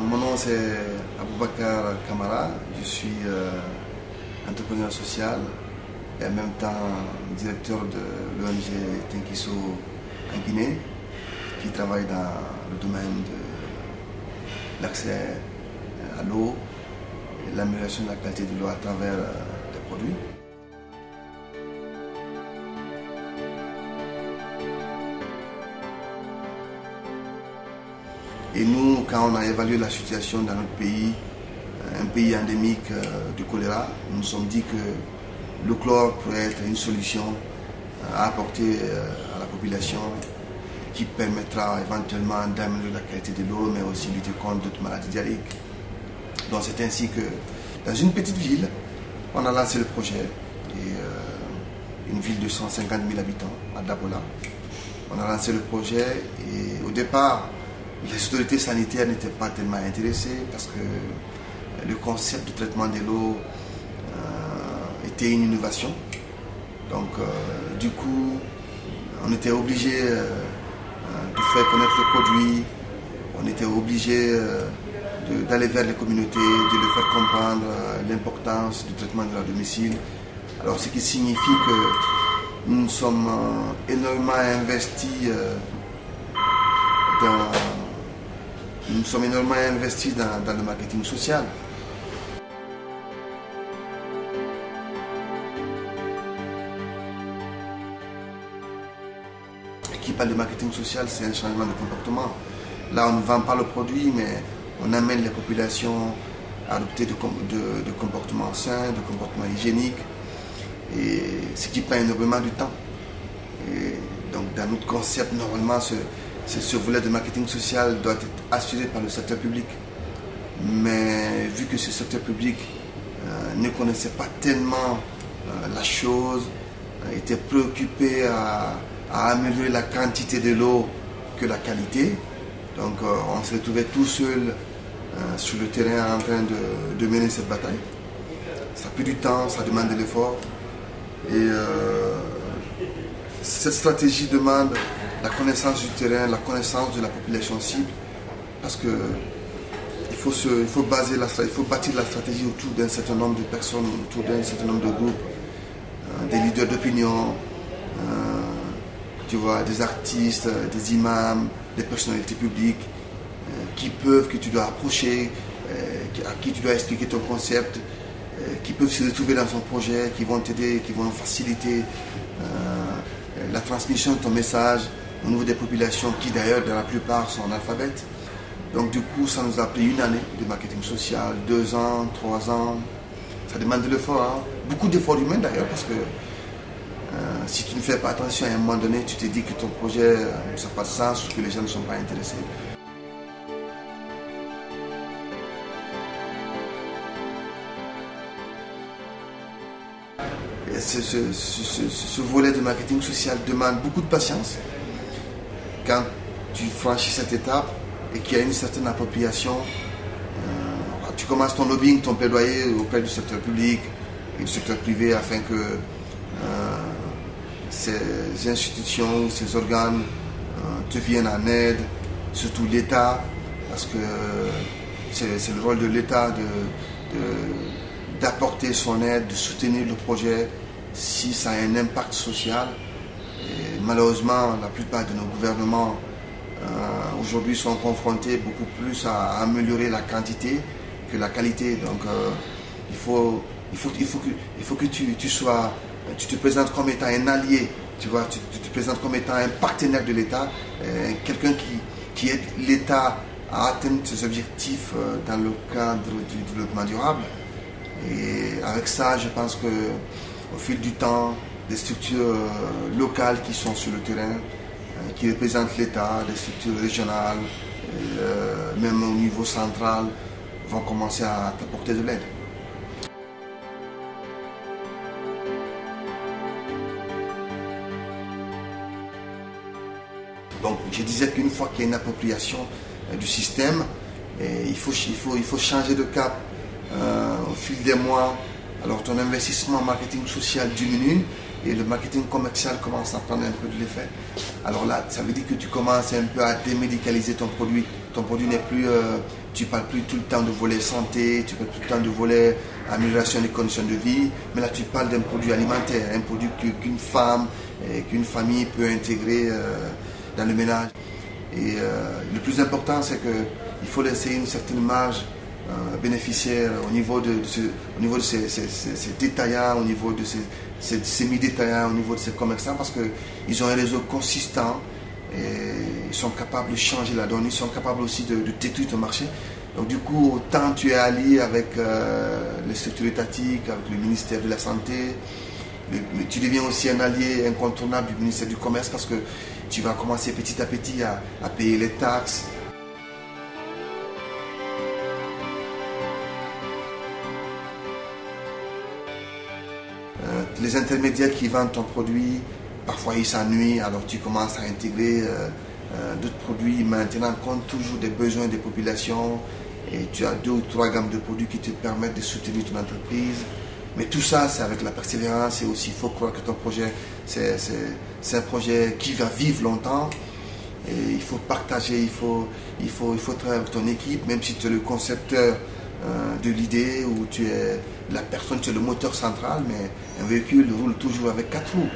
Mon nom c'est Aboubakar Kamara, je suis entrepreneur social et en même temps directeur de l'ONG Tenkiso en Guinée qui travaille dans le domaine de l'accès à l'eau et l'amélioration de la qualité de l'eau à travers des produits. Et nous, quand on a évalué la situation dans notre pays, un pays endémique du choléra, nous nous sommes dit que le chlore pourrait être une solution à apporter à la population qui permettra éventuellement d'améliorer la qualité de l'eau, mais aussi lutter contre d'autres maladies diarrhéiques. Donc c'est ainsi que dans une petite ville, on a lancé le projet, une ville de 150 000 habitants, à Dabola. On a lancé le projet et au départ, les autorités sanitaires n'étaient pas tellement intéressées parce que le concept de traitement de l'eau était une innovation. Donc du coup, on était obligé de faire connaître le produit, on était obligé d'aller vers les communautés, de leur faire comprendre l'importance du traitement de l'eau à domicile. Alors ce qui signifie que nous sommes énormément investis dans le marketing social. Qui parle de marketing social, c'est un changement de comportement. Là, on ne vend pas le produit, mais on amène les populations à adopter de comportements sains, de comportements hygiéniques, et ce qui prend énormément du temps. Et donc, dans notre concept, normalement, ce volet de marketing social doit être assuré par le secteur public. Mais vu que ce secteur public ne connaissait pas tellement la chose, était préoccupé à améliorer la quantité de l'eau que la qualité, donc on se retrouvait tout seul sur le terrain en train de mener cette bataille. Ça a pris du temps, ça demande de l'effort. Et cette stratégie demande la connaissance du terrain, la connaissance de la population cible, parce que il faut bâtir la stratégie autour d'un certain nombre de personnes, autour d'un certain nombre de groupes, des leaders d'opinion, tu vois, des artistes, des imams, des personnalités publiques que tu dois approcher, à qui tu dois expliquer ton concept, qui peuvent se retrouver dans son projet, qui vont t'aider, qui vont faciliter la transmission de ton message au niveau des populations qui d'ailleurs dans la plupart sont analphabètes. Donc du coup ça nous a pris une année de marketing social, 2 ans, 3 ans. Ça demande de l'effort, hein. Beaucoup d'efforts humains d'ailleurs, parce que si tu ne fais pas attention à un moment donné, tu te dis que ton projet ça n'a pas de sens ou que les gens ne sont pas intéressés. Et ce volet de marketing social demande beaucoup de patience. Quand tu franchis cette étape et qu'il y a une certaine appropriation, tu commences ton lobbying, ton plaidoyer auprès du secteur public et du secteur privé afin que ces institutions, ces organes te viennent en aide, surtout l'État, parce que c'est le rôle de l'État d'apporter son aide, de soutenir le projet si ça a un impact social. Et malheureusement, la plupart de nos gouvernements aujourd'hui sont confrontés beaucoup plus à améliorer la quantité que la qualité. Donc il faut que tu te présentes comme étant un allié, tu vois, tu te présentes comme étant un partenaire de l'État, quelqu'un qui aide l'État à atteindre ses objectifs dans le cadre du développement durable. Et avec ça, je pense qu'au fil du temps, des structures locales qui sont sur le terrain, qui représentent l'État, des structures régionales, même au niveau central, vont commencer à t'apporter de l'aide. Donc je disais qu'une fois qu'il y a une appropriation du système, il faut changer de cap au fil des mois. Alors ton investissement en marketing social diminue et le marketing commercial commence à prendre un peu de l'effet. Alors là, ça veut dire que tu commences un peu à démédicaliser ton produit. Ton produit n'est plus tu ne parles plus tout le temps de volet santé, tu parles plus tout le temps de volet amélioration des conditions de vie, mais là tu parles d'un produit alimentaire, un produit qu'une femme, qu'une famille peut intégrer dans le ménage. Et le plus important, c'est qu'il faut laisser une certaine marge bénéficiaire au niveau de ces détaillants, au niveau de ces semi-détaillants, au niveau de ces commerçants, parce qu'ils ont un réseau consistant et ils sont capables de changer la donne, ils sont capables aussi de détruire ton marché. Donc du coup, autant tu es allié avec les structures étatiques, avec le ministère de la Santé, mais tu deviens aussi un allié incontournable du ministère du Commerce, parce que tu vas commencer petit à petit à payer les taxes. Les intermédiaires qui vendent ton produit, parfois ils s'ennuient, alors tu commences à intégrer d'autres produits. Maintenant, compte toujours des besoins des populations et tu as 2 ou 3 gammes de produits qui te permettent de soutenir ton entreprise. Mais tout ça, c'est avec la persévérance et aussi il faut croire que ton projet, c'est un projet qui va vivre longtemps. Et il faut partager, il faut travailler avec ton équipe, même si tu es le concepteur de l'idée ou tu es la personne, tu es le moteur central, mais un véhicule roule toujours avec 4 roues.